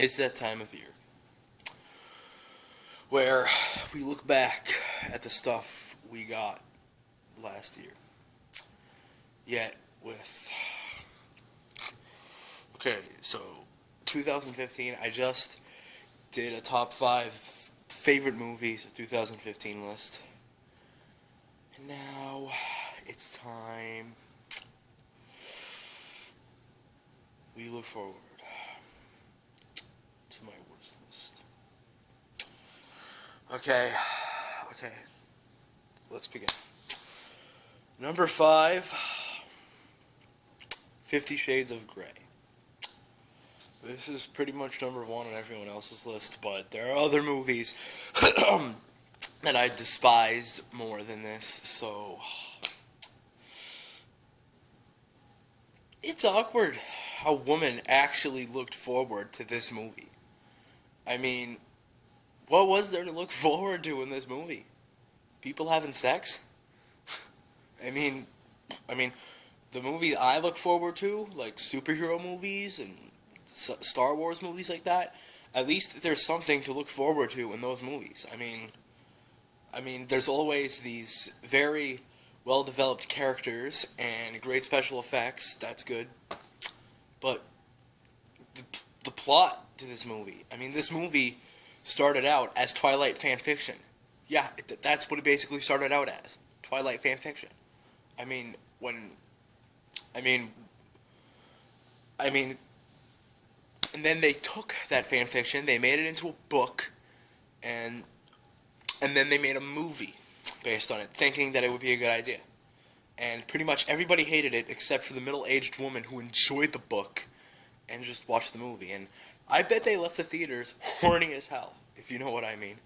It's that time of year where we look back at the stuff we got last year. Yet, okay, so 2015, I just did a top 5 favorite movies of 2015 list. And now, it's time we look forward to my worst list. Okay, let's begin. Number 5, 50 Shades of Grey. This is pretty much number 1 on everyone else's list, but there are other movies that I despised more than this, so it's awkward how women actually looked forward to this movie. I mean, what was there to look forward to in this movie? People having sex? I mean, the movies I look forward to, like superhero movies and Star Wars movies like that, at least there's something to look forward to in those movies. I mean, there's always these very well-developed characters and great special effects. That's good. But the plot to this movie, this movie started out as Twilight fan fiction. Yeah, that's what it basically started out as. Twilight fan fiction. And then they took that fan fiction, they made it into a book, and then they made a movie based on it, thinking that it would be a good idea. And pretty much everybody hated it except for the middle-aged woman who enjoyed the book and just watched the movie. And I bet they left the theaters horny as hell, if you know what I mean.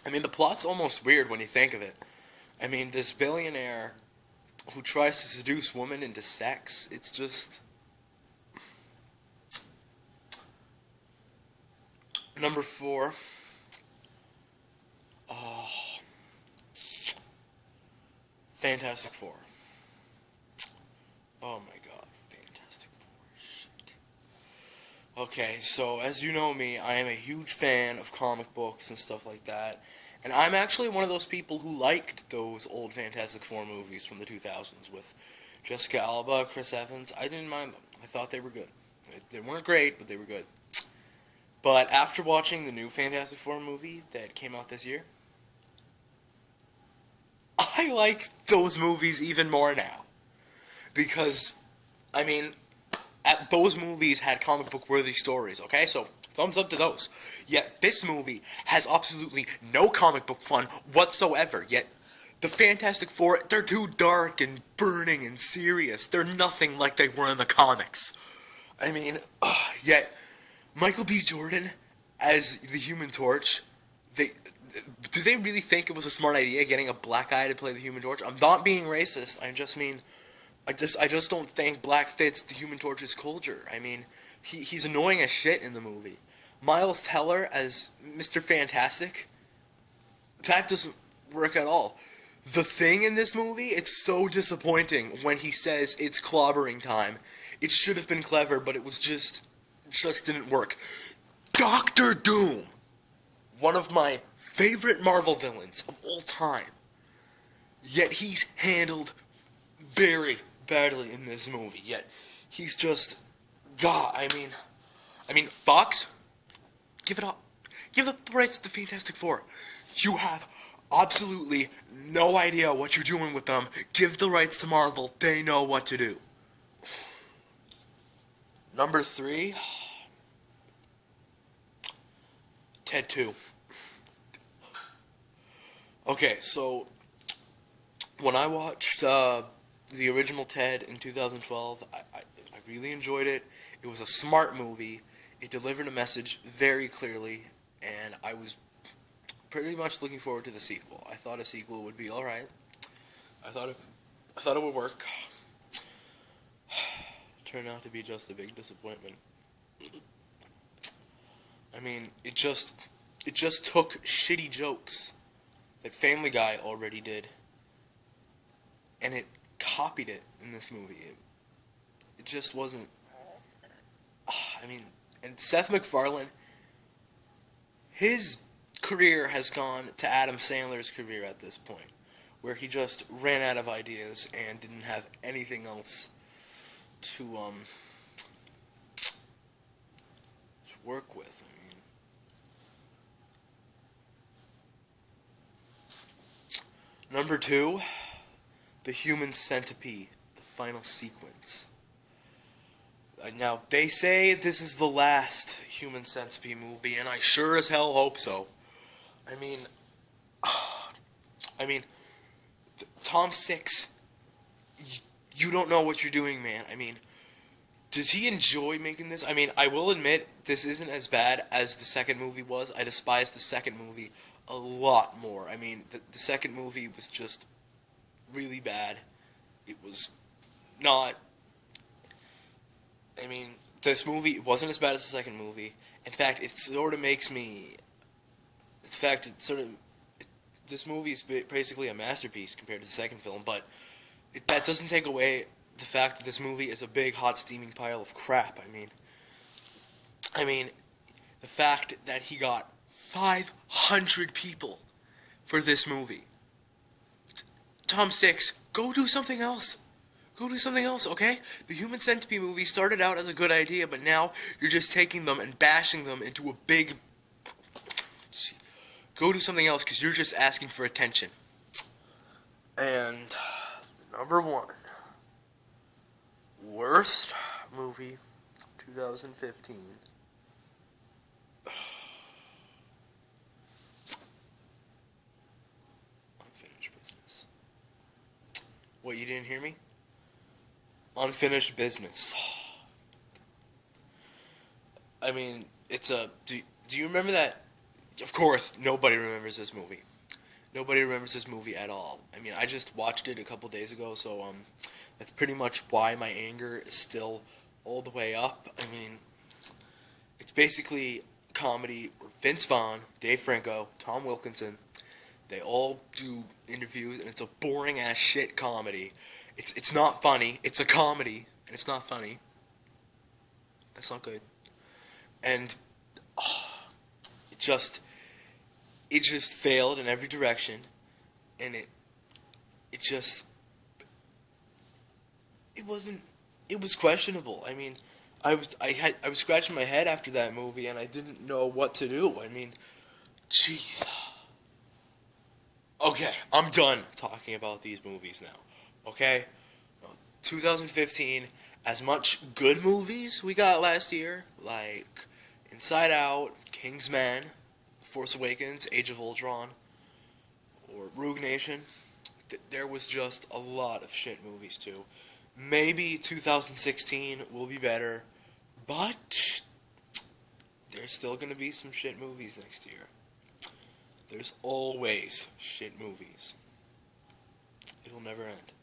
The plot's almost weird when you think of it. This billionaire who tries to seduce women into sex, it's just... Number 4. Fantastic Four. Oh my god, Fantastic Four. Shit. Okay, so as you know me, I am a huge fan of comic books and stuff like that. And I'm actually one of those people who liked those old Fantastic Four movies from the 2000s with Jessica Alba, Chris Evans. I didn't mind them. I thought they were good. They weren't great, but they were good. But after watching the new Fantastic Four movie that came out this year, I like those movies even more now. Because, those movies had comic book worthy stories, okay? So, thumbs up to those. Yet, this movie has absolutely no comic book fun whatsoever. Yet, the Fantastic Four, they're too dark and burning and serious. They're nothing like they were in the comics. Yet, Michael B. Jordan as the Human Torch, do they really think it was a smart idea getting a black guy to play the Human Torch? I'm not being racist. I just don't think black fits the Human Torch's culture. He's annoying as shit in the movie. Miles Teller as Mr. Fantastic, that doesn't work at all. The Thing in this movie, it's so disappointing when he says it's clobbering time. It should have been clever, but it was just didn't work. Doctor Doom, one of my favorite Marvel villains of all time. Yet he's handled very badly in this movie. Yet he's just... God, Fox, give it up. Give up the rights to the Fantastic Four. You have absolutely no idea what you're doing with them. Give the rights to Marvel. They know what to do. Number 3... Ted 2. Okay, so when I watched the original Ted in 2012, I really enjoyed it. It was a smart movie. It delivered a message very clearly, and I was pretty much looking forward to the sequel. I thought a sequel would be alright. I thought it would work. Turned out to be just a big disappointment. It just took shitty jokes that Family Guy already did, and it copied it in this movie. It just wasn't I mean, and Seth MacFarlane, his career has gone to Adam Sandler's career at this point, where he just ran out of ideas and didn't have anything else to work with. I mean, number two, The Human Centipede, the final sequence. Now, they say this is the last Human Centipede movie, and I sure as hell hope so. I mean, I mean, Tom Six, you don't know what you're doing, man. I mean, does he enjoy making this? I mean, I will admit, this isn't as bad as the second movie was. I despise the second movie a lot more. I mean, the second movie was just really bad. It was not... I mean, this movie wasn't as bad as the second movie. In fact, it sort of makes me... In fact, this movie is basically a masterpiece compared to the second film, but that doesn't take away the fact that this movie is a big, hot, steaming pile of crap. I mean, the fact that he got 500 people for this movie. Tom Six, go do something else. Go do something else, okay? The Human Centipede movie started out as a good idea, but now you're just taking them and bashing them into a big... Go do something else, because you're just asking for attention. And number one, worst movie 2015. Unfinished Business. What, you didn't hear me? Unfinished Business. I mean, it's a... Do you remember that? Of course, nobody remembers this movie. Nobody remembers this movie at all. I mean, I just watched it a couple days ago, so that's pretty much why my anger is still all the way up. I mean, it's basically comedy where Vince Vaughn, Dave Franco, Tom Wilkinson, they all do interviews, and it's a boring-ass shit comedy. It's not funny. It's a comedy, and it's not funny. That's not good. And it just failed in every direction, and it was questionable. I mean, I was scratching my head after that movie, and I didn't know what to do. I mean, jeez. Okay, I'm done talking about these movies now. Okay? 2015, as much good movies we got last year, like Inside Out, Kingsman, Force Awakens, Age of Ultron, or Rogue Nation, there was just a lot of shit movies too. Maybe 2016 will be better, but there's still going to be some shit movies next year. There's always shit movies. It'll never end.